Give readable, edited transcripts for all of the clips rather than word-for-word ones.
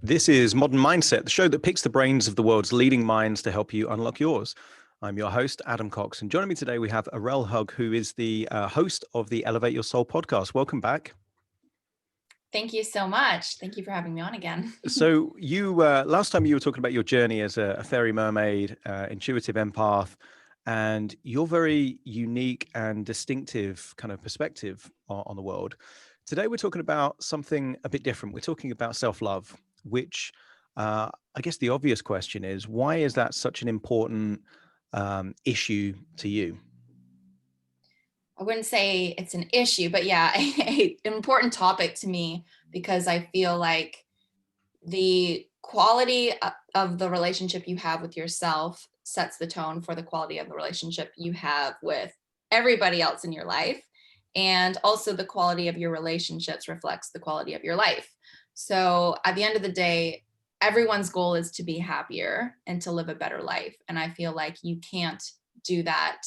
This is Modern Mindset, the show that picks the brains of the world's leading minds to help you unlock yours. I'm your host, Adam Cox, and joining me today we have Arelle Hug, who is the host of the Elevate Your Soul podcast. Welcome back. Thank you so much. Thank you for having me on again. So you, last time you were talking about your journey as a fairy mermaid, intuitive empath, and your very unique and distinctive kind of perspective on the world. Today, we're talking about something a bit different. We're talking about self-love, which I guess the obvious question is, why is that such an important issue to you? I wouldn't say it's an issue, but yeah, an important topic to me because I feel like the quality of the relationship you have with yourself sets the tone for the quality of the relationship you have with everybody else in your life. And also the quality of your relationships reflects the quality of your life. So at the end of the day, everyone's goal is to be happier and to live a better life. And I feel like you can't do that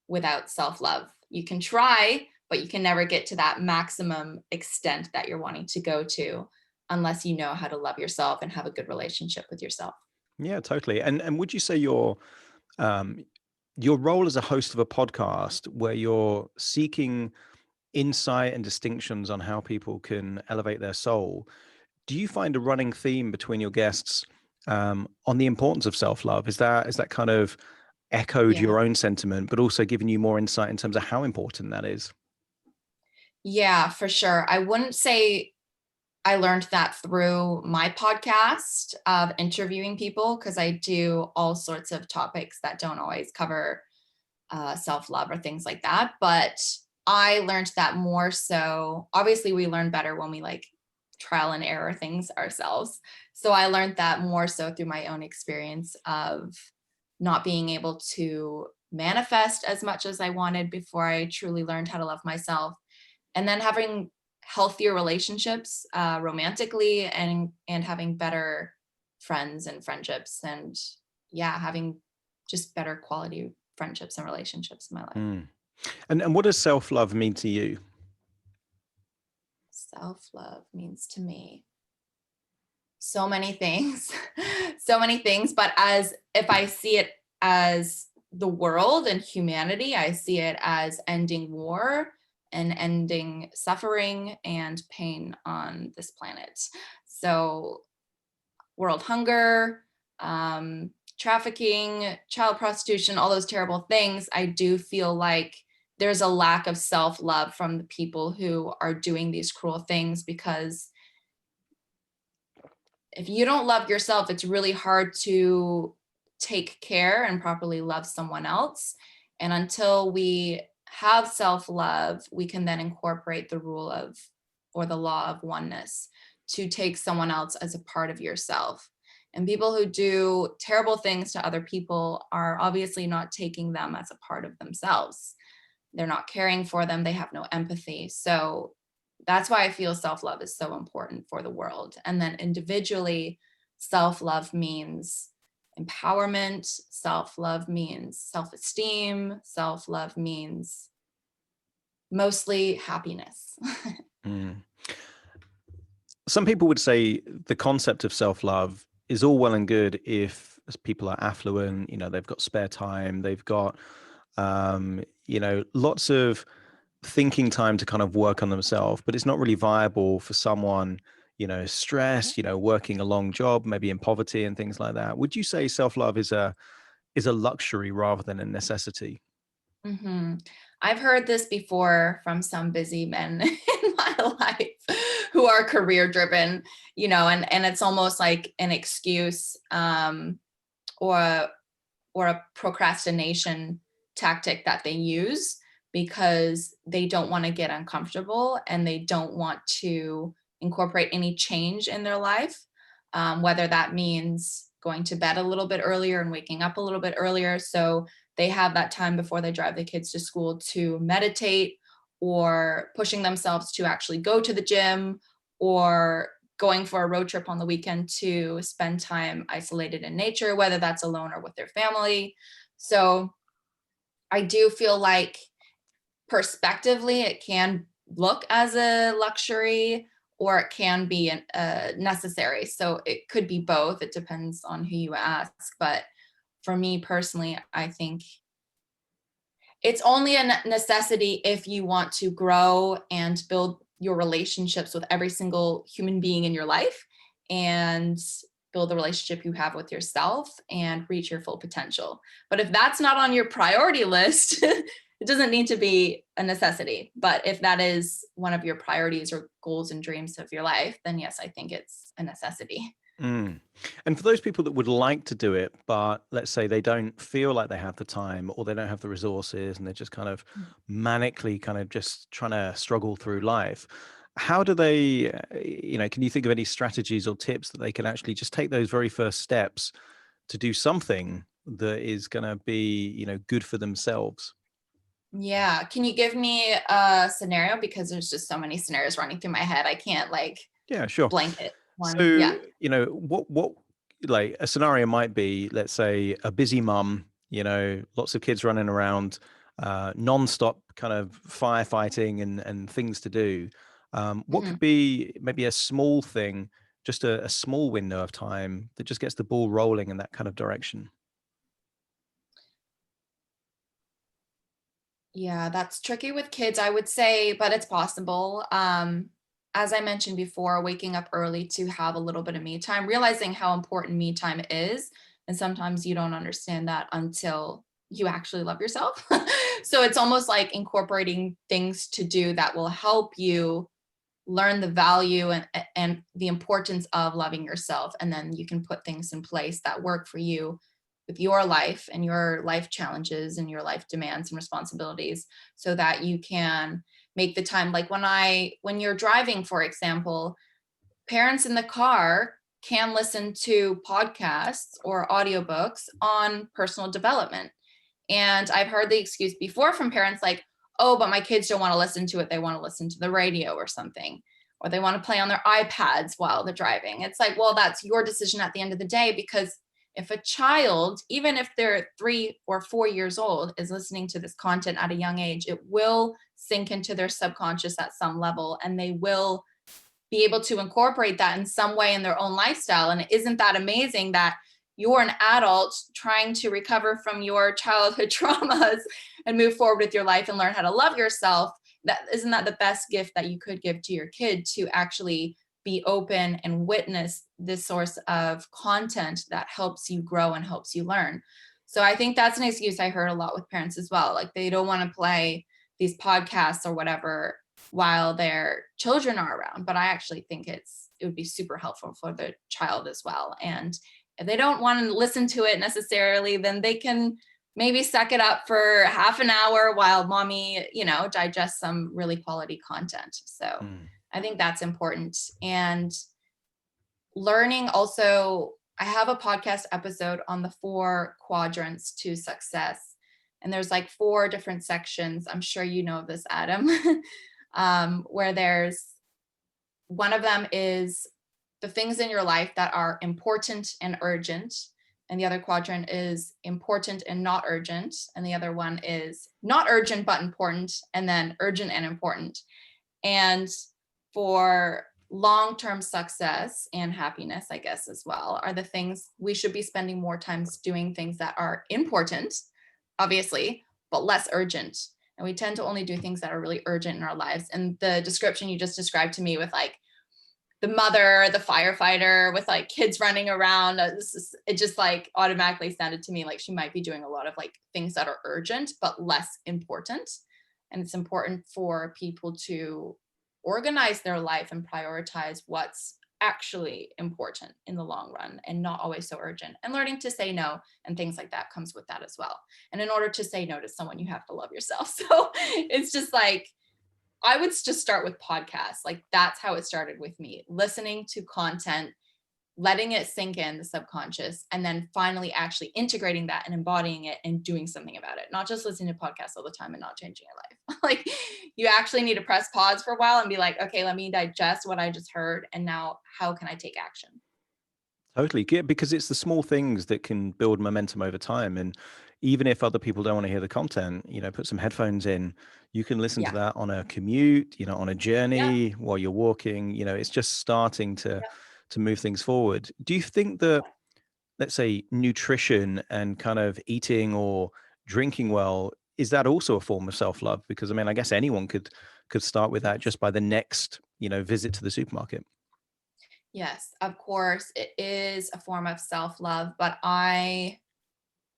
without self-love. You can try, but you can never get to that maximum extent that you're wanting to go to unless you know how to love yourself and have a good relationship with yourself. Yeah, totally. And would you say your role as a host of a podcast where you're seeking insight and distinctions on how people can elevate their soul, do you find a running theme between your guests on the importance of self-love? Is that kind of echoed Yeah. your own sentiment, but also given you more insight in terms of how important that is? Yeah, for sure. I wouldn't say I learned that through my podcast of interviewing people because I do all sorts of topics that don't always cover self-love or things like that. But I learned that more so, obviously we learn better when we like trial and error things ourselves. So I learned that more so through my own experience of not being able to manifest as much as I wanted before I truly learned how to love myself. And then having healthier relationships romantically and having better friends and friendships and yeah, having just better quality friendships and relationships in my life. Mm. And what does self-love mean to you? Self-love means to me so many things, so many things. But as if I see it as the world and humanity, I see it as ending war and ending suffering and pain on this planet. So world hunger, trafficking, child prostitution, all those terrible things, I do feel like there's a lack of self-love from the people who are doing these cruel things, because if you don't love yourself, it's really hard to take care and properly love someone else. And until we have self-love, we can then incorporate the rule of, or the law of oneness, to take someone else as a part of yourself. And people who do terrible things to other people are obviously not taking them as a part of themselves. They're not caring for them. They have no empathy. So that's why I feel self-love is so important for the world. And then individually, self-love means empowerment. Self-love means self-esteem. Self-love means mostly happiness. Mm. Some people would say the concept of self-love is all well and good if people are affluent, they've got spare time, they've got, lots of thinking time to kind of work on themselves, but it's not really viable for someone, stressed, working a long job, maybe in poverty and things like that. Would you say self-love is a luxury rather than a necessity? Mm-hmm. I've heard this before from some busy men in my life who are career driven, and it's almost like an excuse or a procrastination tactic that they use because they don't want to get uncomfortable and they don't want to incorporate any change in their life, whether that means going to bed a little bit earlier and waking up a little bit earlier. So they have that time before they drive the kids to school to meditate, or pushing themselves to actually go to the gym, or going for a road trip on the weekend to spend time isolated in nature, whether that's alone or with their family. So I do feel like prospectively it can look as a luxury or it can be necessary. So it could be both. It depends on who you ask. But for me personally, I think it's only a necessity if you want to grow and build your relationships with every single human being in your life, and build the relationship you have with yourself and reach your full potential. But if that's not on your priority list, it doesn't need to be a necessity. But if that is one of your priorities or goals and dreams of your life, then yes, I think it's a necessity. Mm. And for those people that would like to do it, but let's say they don't feel like they have the time or they don't have the resources and they're just kind of manically kind of just trying to struggle through life, how do they, can you think of any strategies or tips that they can actually just take those very first steps to do something that is going to be, good for themselves? Yeah. Can you give me a scenario? Because there's just so many scenarios running through my head. I can't like Yeah, sure. blanket one. So, Yeah. what like a scenario might be, let's say a busy mum, lots of kids running around, non-stop kind of firefighting and things to do. What Mhm. could be maybe a small thing, just a small window of time that just gets the ball rolling in that kind of direction? Yeah, that's tricky with kids, I would say, but it's possible. As I mentioned before, waking up early to have a little bit of me time, realizing how important me time is. And sometimes you don't understand that until you actually love yourself. So it's almost like incorporating things to do that will help you learn the value and the importance of loving yourself. And then you can put things in place that work for you with your life and your life challenges and your life demands and responsibilities, so that you can make the time. Like when you're driving, for example, parents in the car can listen to podcasts or audiobooks on personal development. And I've heard the excuse before from parents like, oh, but my kids don't want to listen to it. They want to listen to the radio or something, or they want to play on their iPads while they're driving. It's like, well, that's your decision at the end of the day, because if a child, even if they're 3 or 4 years old, is listening to this content at a young age, it will sink into their subconscious at some level, and they will be able to incorporate that in some way in their own lifestyle. And isn't that amazing that you're an adult trying to recover from your childhood traumas and move forward with your life and learn how to love yourself? That isn't that the best gift that you could give to your kid, to actually be open and witness this source of content that helps you grow and helps you learn. So I think that's an excuse I heard a lot with parents as well. Like they don't want to play these podcasts or whatever while their children are around. But I actually think it would be super helpful for the child as well. And if they don't want to listen to it necessarily, then they can maybe suck it up for half an hour while mommy, digests some really quality content. So Mm. I think that's important. And learning also, I have a podcast episode on the 4 quadrants to success. And there's like 4 different sections. I'm sure you know this, Adam, where there's one of them is the things in your life that are important and urgent. And the other quadrant is important and not urgent. And the other one is not urgent, but important. And then urgent and important. And for long-term success and happiness, I guess, as well, are the things we should be spending more time doing things that are important, obviously, but less urgent. And we tend to only do things that are really urgent in our lives. And the description you just described to me with like the mother, the firefighter with like kids running around, it just like automatically sounded to me like she might be doing a lot of like things that are urgent, but less important. And it's important for people to organize their life and prioritize what's actually important in the long run and not always so urgent. And learning to say no and things like that comes with that as well. And in order to say no to someone, you have to love yourself. So it's just like, I would just start with podcasts. Like that's how it started with me, listening to content, letting it sink in the subconscious, and then finally actually integrating that and embodying it and doing something about it. Not just listening to podcasts all the time and not changing your life. Like you actually need to press pause for a while and be like, okay, let me digest what I just heard. And now how can I take action? Totally. Yeah, because it's the small things that can build momentum over time. And even if other people don't want to hear the content, put some headphones in. You can listen to Yeah. that on a commute, on a Yep. journey while you're walking. It's just starting to Yep. move things forward. Do you think that, let's say, nutrition and kind of eating or drinking well, is that also a form of self-love? Because I mean, I guess anyone could start with that Yes. just by the next, visit to the supermarket. Yes, of course, it is a form of self-love, but I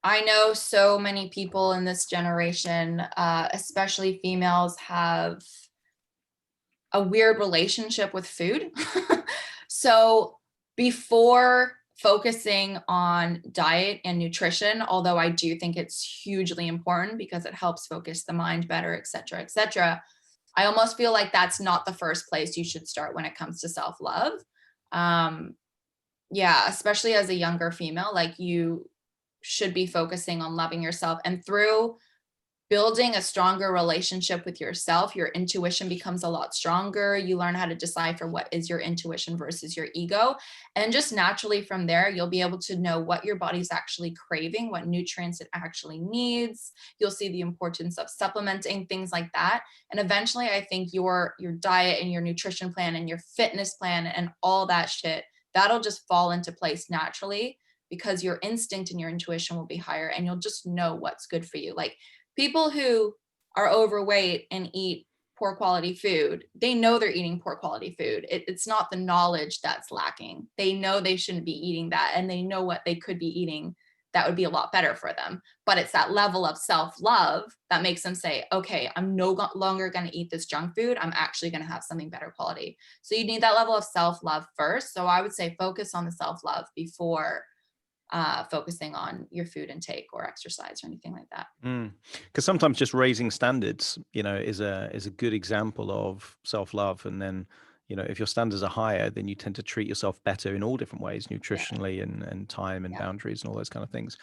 know so many people in this generation, especially females, have a weird relationship with food. So before focusing on diet and nutrition, although I do think it's hugely important because it helps focus the mind better, et cetera, et cetera, I almost feel like that's not the first place you should start when it comes to self-love. Um, yeah, especially as a younger female, like you should be focusing on loving yourself. And through building a stronger relationship with yourself, your intuition becomes a lot stronger. You learn how to decipher what is your intuition versus your ego. And just naturally from there, you'll be able to know what your body's actually craving, what nutrients it actually needs. You'll see the importance of supplementing, things like that. And eventually, I think your diet and your nutrition plan and your fitness plan and all that shit, that'll just fall into place naturally because your instinct and your intuition will be higher and you'll just know what's good for you. Like people who are overweight and eat poor quality food, they know they're eating poor quality food. It's not the knowledge that's lacking. They know they shouldn't be eating that and they know what they could be eating that would be a lot better for them. But it's that level of self-love that makes them say, okay, I'm no longer going to eat this junk food. I'm actually going to have something better quality. So you need that level of self-love first. So I would say focus on the self-love before focusing on your food intake or exercise or anything like that. Because sometimes just raising standards, is a good example of self-love. And then, if your standards are higher, then you tend to treat yourself better in all different ways, Yeah, nutritionally and time and yeah, boundaries and all those kind of things.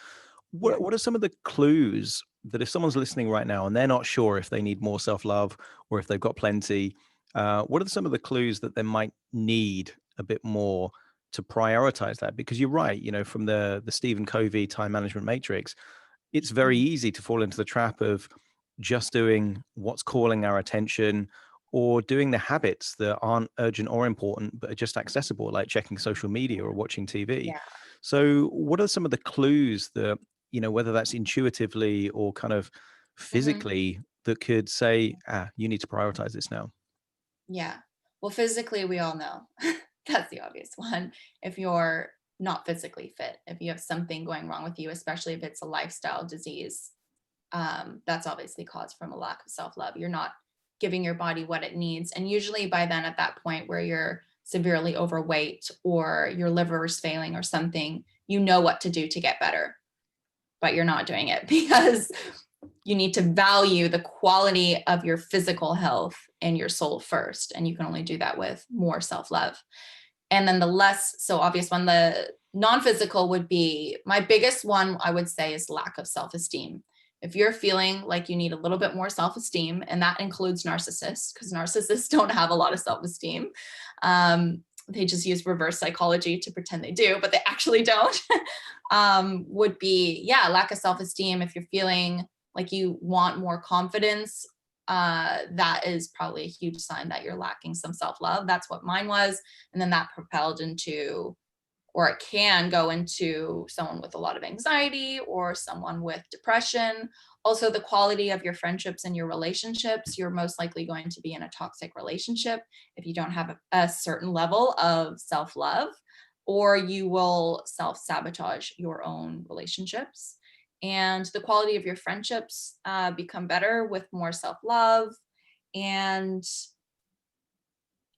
yeah. What are some of the clues that if someone's listening right now and they're not sure if they need more self-love or if they've got plenty, what are some of the clues that they might need a bit more to prioritize that? Because you're right, from the Stephen Covey time management matrix, it's very Mhm. easy to fall into the trap of just doing what's calling our attention or doing the habits that aren't urgent or important but are just accessible, like checking social media or watching TV. Yeah. So what are some of the clues that, whether that's intuitively or kind of Mhm. physically, that could say, you need to prioritize this now? Yeah. Well, physically, we all know that's the obvious one. If you're not physically fit, if you have something going wrong with you, especially if it's a lifestyle disease, that's obviously caused from a lack of self love. You're not giving your body what it needs. And usually by then, at that point where you're severely overweight or your liver is failing or something, you know what to do to get better, but you're not doing it because you need to value the quality of your physical health and your soul first. And you can only do that with more self love. And then the less so obvious one, the non physical would be my biggest one, I would say, is lack of self esteem. If you're feeling like you need a little bit more self esteem, and that includes narcissists, because narcissists don't have a lot of self esteem. They just use reverse psychology to pretend they do, but they actually don't. Would be, yeah, lack of self esteem. If you're feeling like you want more confidence, that is probably a huge sign that you're lacking some self love. That's what mine was. And then that propelled into, or it can go into someone with a lot of anxiety or someone with depression. Also, the quality of your friendships and your relationships. You're most likely going to be in a toxic relationship if you don't have a certain level of self love, or you will self sabotage your own relationships. And the quality of your friendships become better with more self love and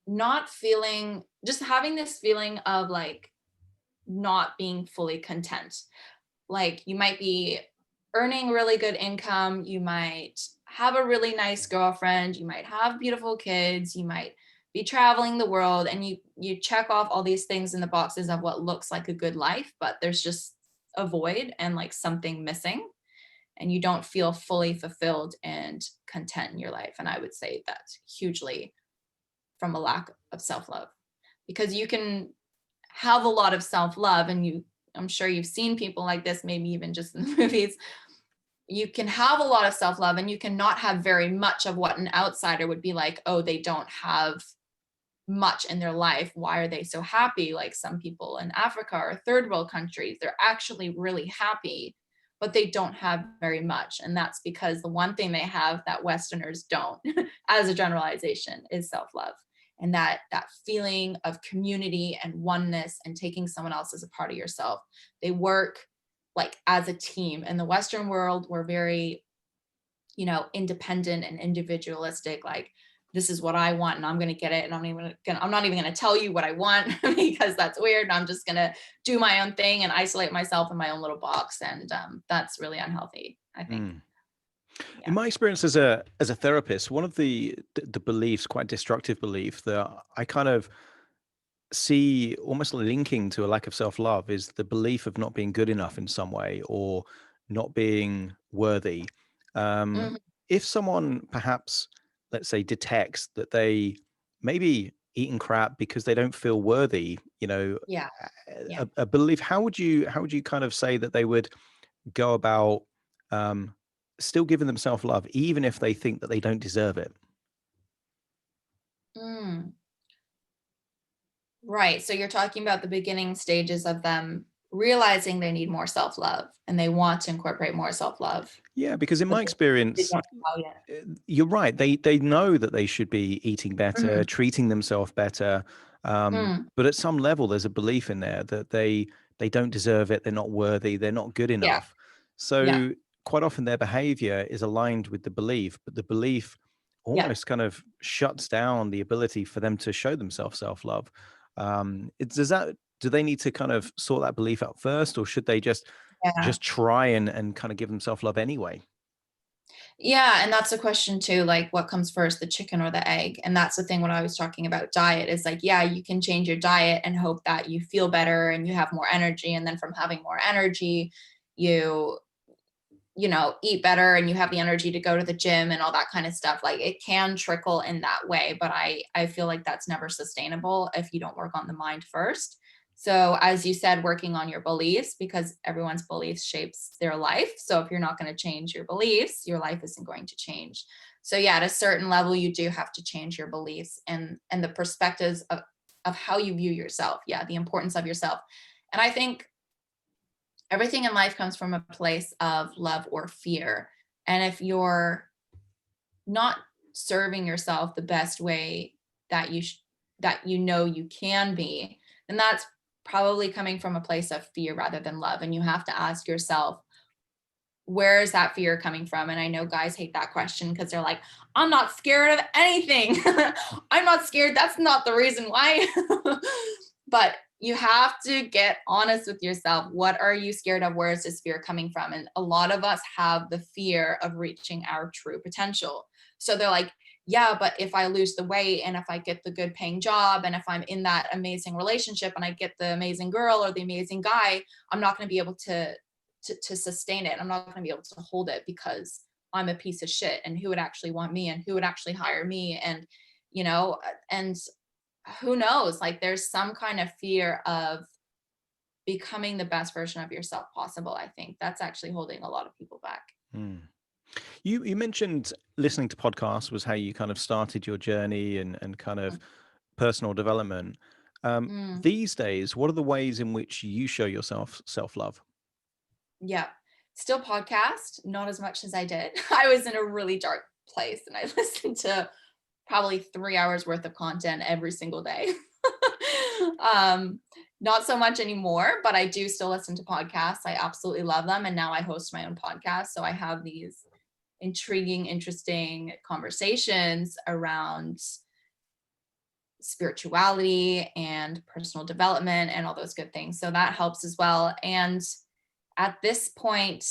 not feeling, just having this feeling of like not being fully content. Like you might be earning really good income, you might have a really nice girlfriend, you might have beautiful kids, you might be traveling the world, and you check off all these things in the boxes of what looks like a good life, but there's just a void and like something missing, and you don't feel fully fulfilled and content in your life. And I would say that's hugely from a lack of self-love, because you can have a lot of self-love, and I'm sure you've seen people like this, maybe even just in the movies. You can have a lot of self-love and you cannot have very much of what an outsider would be like, oh, they don't have much in their life. Why are they so happy? Like some people in Africa or third world countries, they're actually really happy, but they don't have very much. And that's because the one thing they have that Westerners don't, as a generalization, is self-love. And that feeling of community and oneness and taking someone else as a part of yourself. They work like as a team. In the Western world, we're very, independent and individualistic. Like, this is what I want and I'm going to get it. And I'm not even going to tell you what I want because that's weird. I'm just going to do my own thing and isolate myself in my own little box. And that's really unhealthy, I think. Mm. In Yeah. my experience as a therapist, one of the beliefs, quite destructive belief, that I kind of see almost linking to a lack of self-love is the belief of not being good enough in some way, or not being worthy. Um, Mhm. if someone perhaps, let's say, detects that they maybe eating crap because they don't feel worthy, Yeah. Yeah. a belief, how would you kind of say that they would go about um, still giving themselves love, even if they think that they don't deserve it? Mm. Right. So you're talking about the beginning stages of them realizing they need more self-love and they want to incorporate more self-love, Yeah, because in but my they experience, don't know how yet. you're right. They know that they should be eating better, Mhm. treating themselves better, Mm. but at some level, there's a belief in there that they don't deserve it. They're not worthy. They're not good Yeah. enough. Yeah. So quite often, their behavior is aligned with the belief, but the belief Yeah. almost kind of shuts down the ability for them to show themselves self love. Does that? Do they need to kind of sort that belief out first, or should they just Yeah. try and kind of give themselves love anyway? Yeah, and that's a question too, like what comes first, the chicken or the egg? And that's the thing when I was talking about diet is like, yeah, you can change your diet and hope that you feel better and you have more energy. And then from having more energy, you, eat better and you have the energy to go to the gym and all that kind of stuff. Like it can trickle in that way, but I feel like that's never sustainable if you don't work on the mind first. So as you said, working on your beliefs, because everyone's beliefs shapes their life. So if you're not going to change your beliefs, your life isn't going to change. So yeah, at a certain level, you do have to change your beliefs and the perspectives of how you view yourself. Yeah, the importance of yourself. And I think everything in life comes from a place of love or fear. And if you're not serving yourself the best way that you can be, then that's probably coming from a place of fear rather than love. And you have to ask yourself, where is that fear coming from? And I know guys hate that question because they're like, I'm not scared of anything. I'm not scared. That's not the reason why. But you have to get honest with yourself. What are you scared of? Where is this fear coming from? And a lot of us have the fear of reaching our true potential. So they're like, yeah, but if I lose the weight and if I get the good paying job and if I'm in that amazing relationship and I get the amazing girl or the amazing guy, I'm not going to be able to sustain it. I'm not going to be able to hold it because I'm a piece of shit and who would actually want me and who would actually hire me. And who knows, like there's some kind of fear of becoming the best version of yourself possible. I think that's actually holding a lot of people back. Hmm. You mentioned listening to podcasts was how you kind of started your journey and kind of personal development. Mm, These days, what are the ways in which you show yourself self-love? yeah. Still podcast, not as much as I did. I was in a really dark place and I listened to probably 3 hours worth of content every single day. um, Not so much anymore, but I do still listen to podcasts. I absolutely love them. And now I host my own podcast. So I have these intriguing, interesting conversations around spirituality and personal development and all those good things. So that helps as well. And at this point,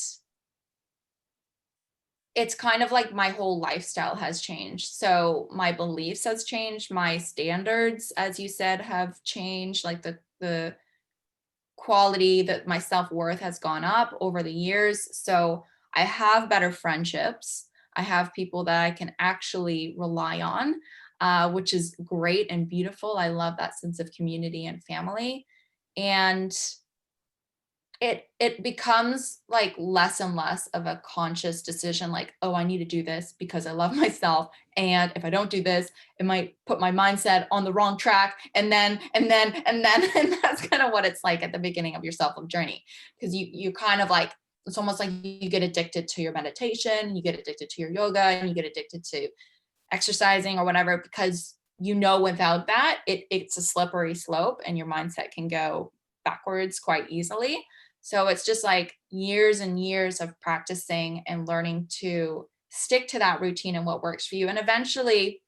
it's kind of like my whole lifestyle has changed. So my beliefs has changed, my standards, as you said, have changed, like the quality that my self-worth has gone up over the years. So I have better friendships. I have people that I can actually rely on, which is great and beautiful. I love that sense of community and family. And it becomes like less and less of a conscious decision, like, oh, I need to do this because I love myself, and if I don't do this, it might put my mindset on the wrong track, and then and that's kind of what it's like at the beginning of your self-love journey, because you kind of like, it's almost like you get addicted to your meditation, you get addicted to your yoga, and you get addicted to exercising or whatever, because without that, it's a slippery slope and your mindset can go backwards quite easily. So it's just like years and years of practicing and learning to stick to that routine and what works for you. And eventually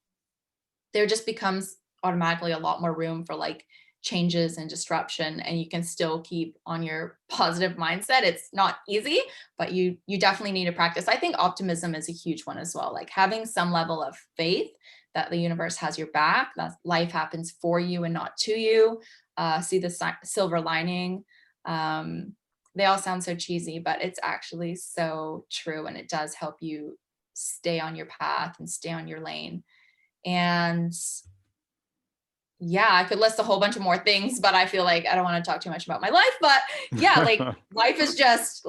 there just becomes automatically a lot more room for like changes and disruption, and you can still keep on your positive mindset. It's not easy, but you definitely need to practice. I think optimism is a huge one as well, like having some level of faith that the universe has your back, that life happens for you and not to you. See the silver lining. They all sound so cheesy, but it's actually so true, and it does help you stay on your path and stay on your lane. And yeah, I could list a whole bunch of more things, but I feel like I don't want to talk too much about my life. But yeah, like life is just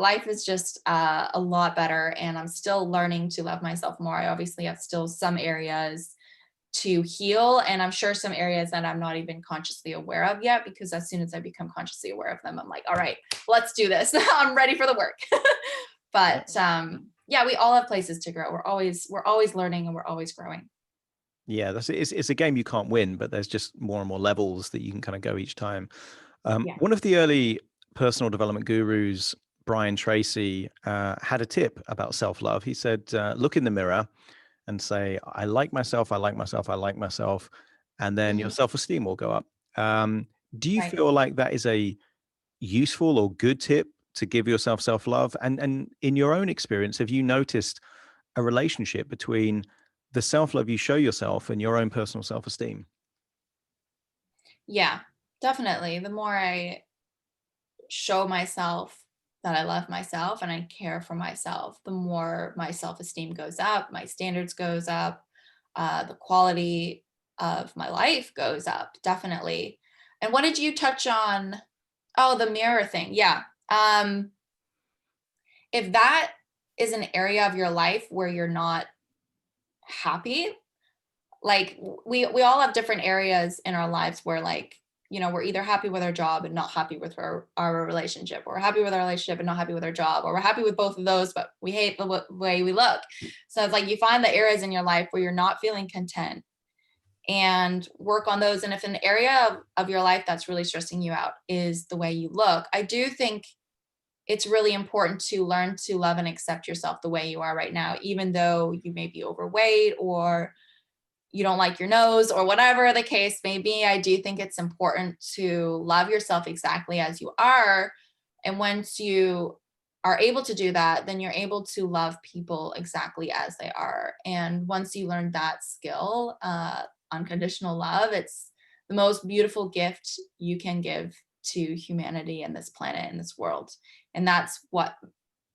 a lot better, and I'm still learning to love myself more. I obviously have still some areas to heal, and I'm sure some areas that I'm not even consciously aware of yet, because as soon as I become consciously aware of them, I'm like, all right, let's do this. I'm ready for the work. But yeah, we all have places to grow. We're always learning, and we're always growing. Yeah, it's a game you can't win, but there's just more and more levels that you can kind of go each time. Yeah. One of the early personal development gurus, Brian Tracy, had a tip about self-love. He said, look in the mirror and say, I like myself, I like myself, I like myself, and then your Mhm. self-esteem will go up. Do you Right. feel like that is a useful or good tip to give yourself self-love? And in your own experience, have you noticed a relationship between the self-love you show yourself and your own personal self-esteem? Yeah, definitely. The more I show myself that I love myself and I care for myself, the more my self-esteem goes up, my standards goes up, the quality of my life goes up, definitely. And what did you touch on? Oh, the mirror thing. Yeah. Um, if that is an area of your life where you're not happy, like we all have different areas in our lives where, like, we're either happy with our job and not happy with our relationship, or we're happy with our relationship and not happy with our job, or we're happy with both of those but we hate the way we look. So it's like you find the areas in your life where you're not feeling content and work on those. And if an area of your life that's really stressing you out is the way you look, I do think it's really important to learn to love and accept yourself the way you are right now, even though you may be overweight or you don't like your nose or whatever the case may be. I do think it's important to love yourself exactly as you are. And once you are able to do that, then you're able to love people exactly as they are. And once you learn that skill, unconditional love, it's the most beautiful gift you can give to humanity and this planet and this world. And that's what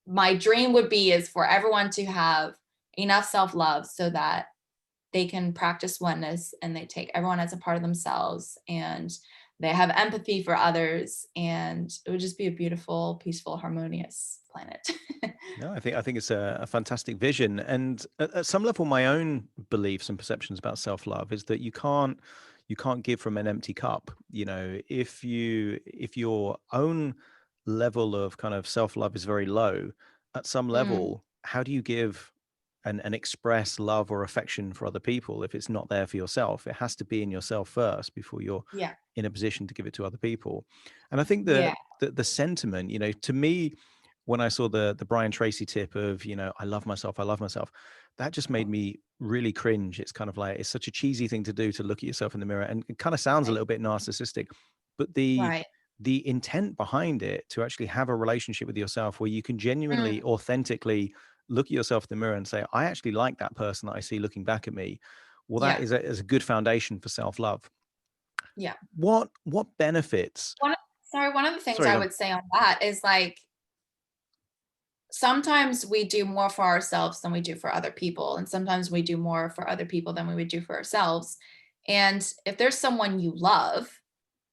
my dream would be, is for everyone to have enough self-love so that they can practice oneness and they take everyone as a part of themselves, and they have empathy for others, and it would just be a beautiful, peaceful, harmonious planet. No, I think it's a fantastic vision, and at some level, my own beliefs and perceptions about self-love is that you can't give from an empty cup. If your own level of kind of self-love is very low, at some Mm, level, how do you give and express love or affection for other people if it's not there for yourself? It has to be in yourself first before you're yeah. in a position to give it to other people. And I think Yeah. the sentiment, to me, when I saw the Brian Tracy tip of, I love myself, that just made me really cringe. It's kind of like, it's such a cheesy thing to do, to look at yourself in the mirror, and it kind of sounds a Right. little bit narcissistic, but the Right. the intent behind it, to actually have a relationship with yourself where you can genuinely, Mm, authentically look at yourself in the mirror and say, I actually like that person that I see looking back at me. Well, that yeah. is a good foundation for self-love. Yeah. What benefits? One of the things Sorry, I go on. would say on that is, like, sometimes we do more for ourselves than we do for other people. And sometimes we do more for other people than we would do for ourselves. And if there's someone you love,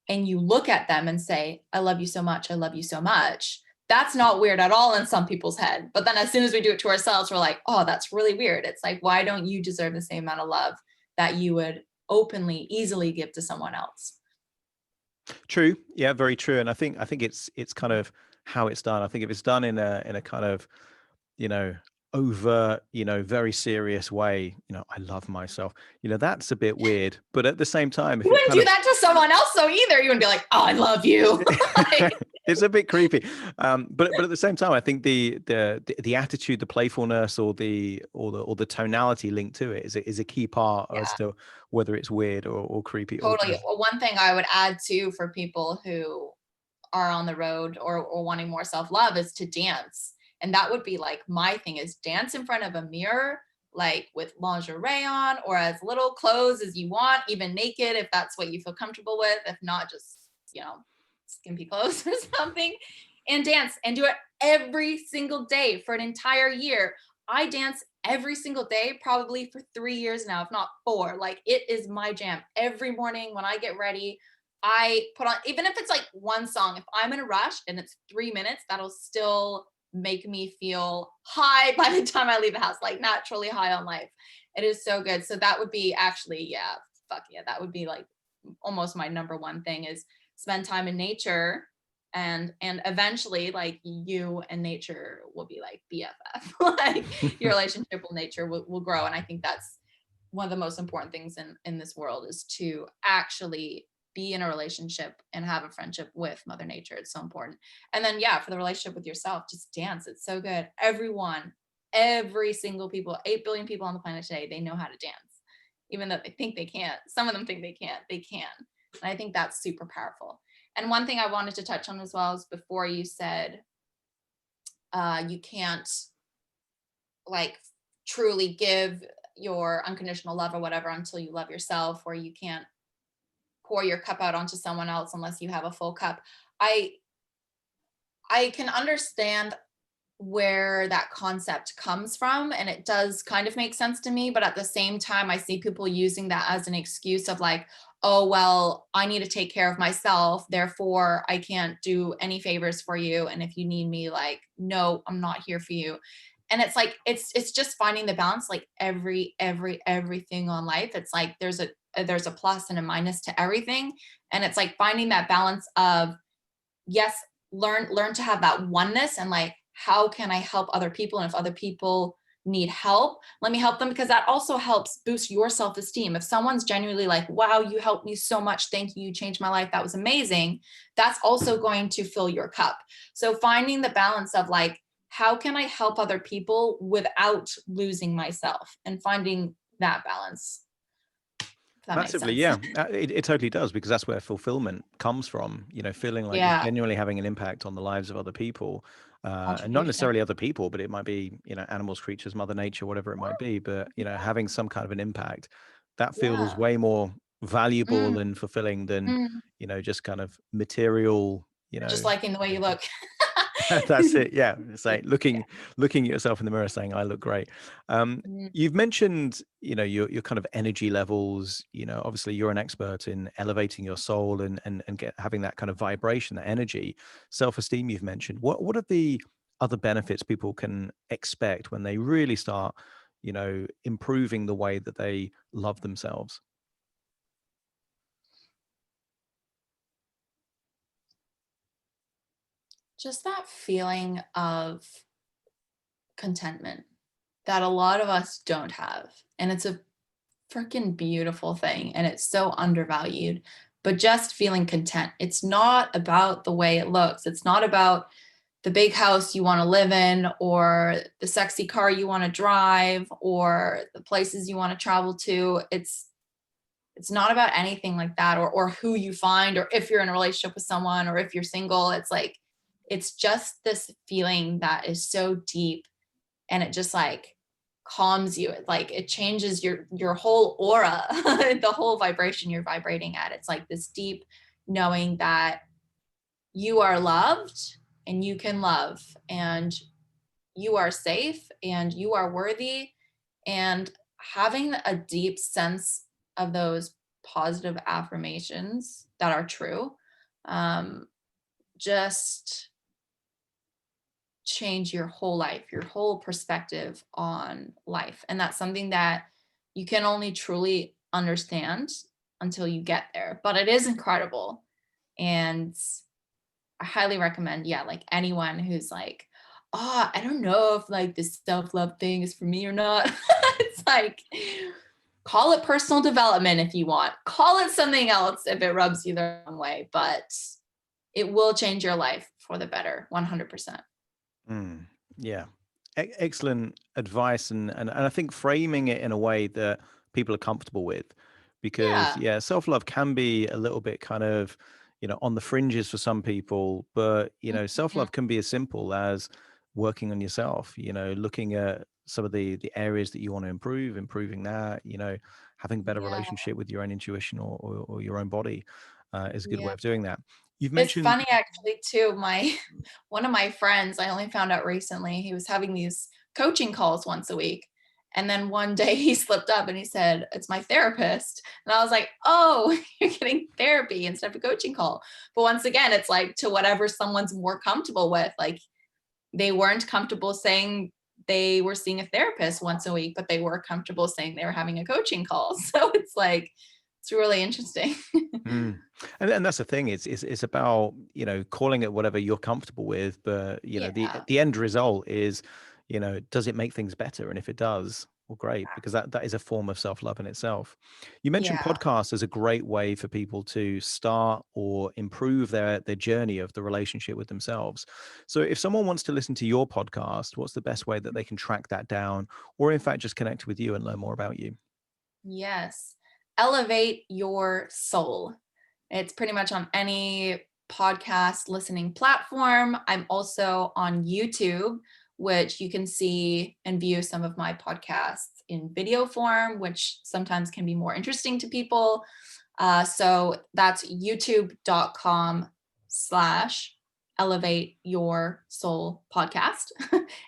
and you look at them and say, I love you so much, I love you so much, that's not weird at all in some people's head. But then as soon as we do it to ourselves, we're like, oh, that's really weird. It's like, why don't you deserve the same amount of love that you would openly, easily give to someone else? True. Yeah, very true. And I think it's kind of how it's done. I think if it's done in a kind of, you know, over, very serious way, I love myself, that's a bit weird. But at the same time, You if it's wouldn't kind do of that to someone else though either. You wouldn't be like, oh, I love you. Like, it's a bit creepy. But at the same time, I think the attitude, the playfulness, or the tonality linked to it is a key part as yeah, to whether it's weird or creepy or totally. just Well, one thing I would add too for people who are on the road or wanting more self-love is to dance. And that would be like my thing is dance in front of a mirror, like with lingerie on or as little clothes as you want, even naked if that's what you feel comfortable with. If not, just, skimpy clothes or something. And dance and do it every single day for an entire year. I dance every single day, probably for 3 years now, if not 4. Like it is my jam. Every morning when I get ready, I put on, even if it's like one song, if I'm in a rush and it's 3 minutes, that'll still make me feel high by the time I leave the house, like naturally high on life. It is so good. So that would be actually, yeah, fuck yeah, that would be like almost my number one thing is spend time in nature, and eventually like you and nature will be like BFF. Like your relationship with nature will grow. And I think that's one of the most important things in this world is to actually be in a relationship and have a friendship with Mother Nature. It's so important. And then yeah, for the relationship with yourself, just dance. It's so good. Every single people, 8 billion people on the planet today, they know how to dance. Even though they think they can't. Some of them think they can't. They can. And I think that's super powerful. And one thing I wanted to touch on as well is before you said you can't like truly give your unconditional love or whatever until you love yourself, or you can't pour your cup out onto someone else unless you have a full cup. I i can understand where that concept comes from, and it does kind of make sense to me, but at the same time I see people using that as an excuse of like, oh well, I need to take care of myself, therefore I can't do any favors for you, and if you need me, like, no, I'm not here for you. And it's like it's just finding the balance, like everything on life, it's like there's a plus and a minus to everything. And it's like finding that balance of, yes, learn to have that oneness, and like, how can I help other people, and if other people need help, let me help them, because that also helps boost your self-esteem. If someone's genuinely like, wow, you helped me so much, thank you, you changed my life, that was amazing, that's also going to fill your cup. So finding the balance of like, how can I help other people without losing myself, and finding that balance, if that makes massively. sense. Yeah, it totally does, because that's where fulfillment comes from. Feeling like you're Yeah, genuinely having an impact on the lives of other people, and not contribution. necessarily other people, but it might be animals, creatures, Mother Nature, whatever it might be. But having some kind of an impact that feels Yeah. way more valuable Mm, and fulfilling than mm. just kind of material. Just liking the way you look. That's it. Yeah. It's like looking at yourself in the mirror saying, I look great. Mm. You've mentioned, your kind of energy levels, obviously you're an expert in elevating your soul and having that kind of vibration, that energy, self-esteem you've mentioned. What are the other benefits people can expect when they really start, improving the way that they love themselves? Just that feeling of contentment that a lot of us don't have. And it's a freaking beautiful thing, and it's so undervalued. But just feeling content. It's not about the way it looks. It's not about the big house you want to live in, or the sexy car you want to drive, or the places you want to travel to. It's not about anything like that, or who you find, or if you're in a relationship with someone, or if you're single. It's like, it's just this feeling that is so deep, and it just like calms you. It like, it changes your whole aura, the whole vibration you're vibrating at. It's like this deep knowing that you are loved, and you can love, and you are safe, and you are worthy. And having a deep sense of those positive affirmations that are true. Just change your whole life, your whole perspective on life. And that's something that you can only truly understand until you get there. But it is incredible. And I highly recommend, yeah, like anyone who's like, oh, I don't know if like this self-love thing is for me or not. It's like, call it personal development if you want. Call it something else if it rubs you the wrong way, but it will change your life for the better, 100%. Mm, yeah. Excellent advice. And I think framing it in a way that people are comfortable with, because Yeah. yeah, self-love can be a little bit kind of, on the fringes for some people, but, Mhm. self-love can be as simple as working on yourself, looking at some of the areas that you want to improve, improving that, having a better Yeah. relationship with your own intuition or your own body, is a good way Yeah. of doing that. You've It's mentioned, funny actually too. My one of my friends, I only found out recently, he was having these coaching calls once a week. And then one day he slipped up and he said, "It's my therapist." And I was like, "Oh, you're getting therapy instead of a coaching call." But once again, it's like to whatever someone's more comfortable with. Like they weren't comfortable saying they were seeing a therapist once a week, but they were comfortable saying they were having a coaching call. So it's like, it's really interesting. mm. And that's the thing. It's about, calling it whatever you're comfortable with, but Yeah. the end result is, does it make things better? And if it does, well, great, because that is a form of self-love in itself. You mentioned Yeah. podcasts as a great way for people to start or improve their journey of the relationship with themselves. So if someone wants to listen to your podcast, what's the best way that they can track that down, or in fact just connect with you and learn more about you? Yes. Elevate your soul. It's pretty much on any podcast listening platform. I'm also on YouTube, which you can see and view some of my podcasts in video form, which sometimes can be more interesting to people. So that's youtube.com/ elevate your soul podcast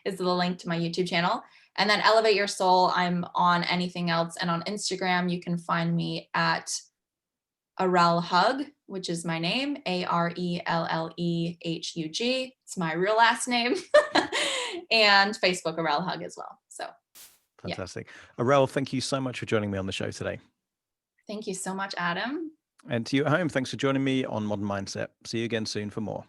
is the link to my YouTube channel. And then Elevate Your Soul, I'm on anything else. And on Instagram, you can find me at Arelle Hug, which is my name, ARELLEHUG. It's my real last name. And Facebook, Arelle Hug as well. So, yeah. Fantastic. Arel, thank you so much for joining me on the show today. Thank you so much, Adam. And to you at home, thanks for joining me on Modern Mindset. See you again soon for more.